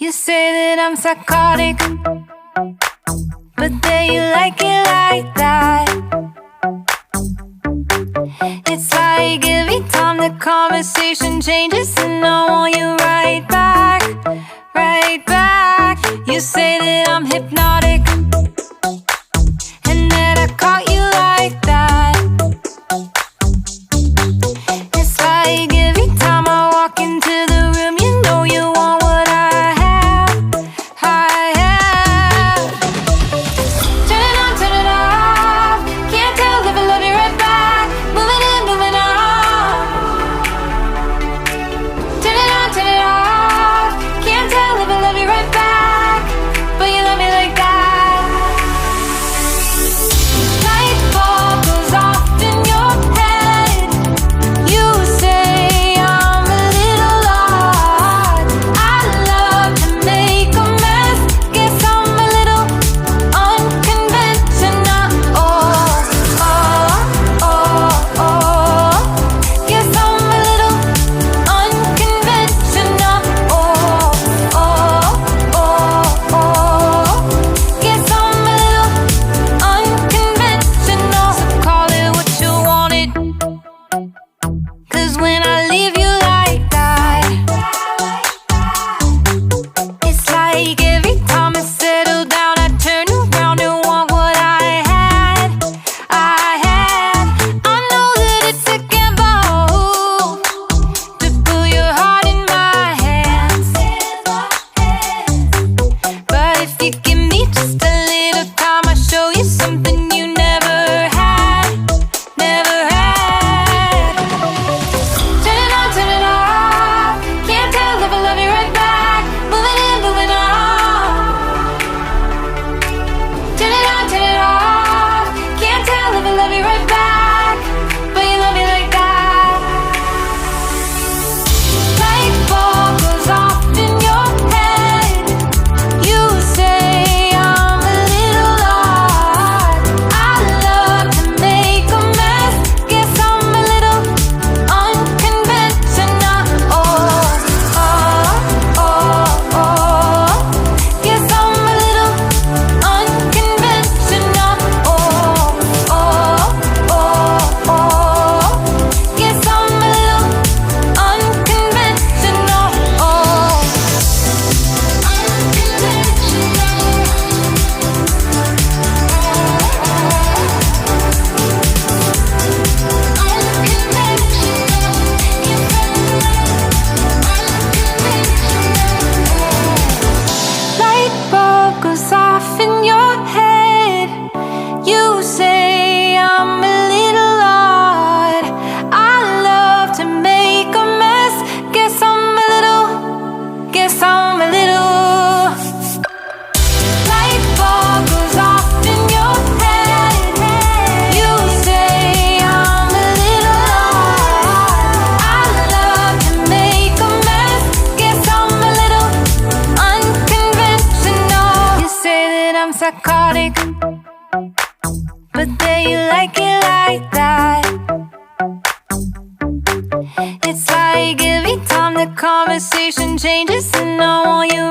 You say that I'm psychotic, but then you like it like that. It's like every time the conversation changes, and I want you right back, right back. You say that I'm hypnotic, and that I caught you like that. It's like every time I walk into the room, you know you want what I have, I have. Turn it on, turn it off. Can't tell if I love you right back. Moving in, moving on. Turn it on, turn it off. Can't tell if I love you right back, but you love me like that. Light bulb goes off in your head. You say I'm a little odd. I love to make a mess. Guess I'm a little unconventional. Oh, oh, oh, oh. Guess I'm a little unconventional. Oh, oh, oh, oh. Guess I'm a little unconventional. So call it what you wanted, 'cause when I leave you like that, it's like every time I settle down, I turn around and want what I had, I had. I know that it's a gamble to put your heart in my hands, but if you give me just a little time, I'll show you something you never had, never had. Turn it on, turn it off. Can't tell if I love you right back. Moving in, moving on. Turn it on, turn it off. Can't tell if I love you right back, but you love me like that. Light bulb goes off in your head. You say I'm a little odd. I love to make a mess. Guess I'm a little unconventional. Oh, oh, oh, oh. Guess I'm a little unconventional. Oh, oh, oh, oh. Guess I'm a little unconventional. Oh, light bulb goes off in your head. You say I'm a little odd. I love to make a mess. Guess I'm a little, guess I'm a little. Light bulb goes off in your head. You say I'm a little odd. I love to make a mess. Guess I'm a little unconventional. You say that I'm psychotic, but then you like it like that. It's like every time the conversation changes, and I want you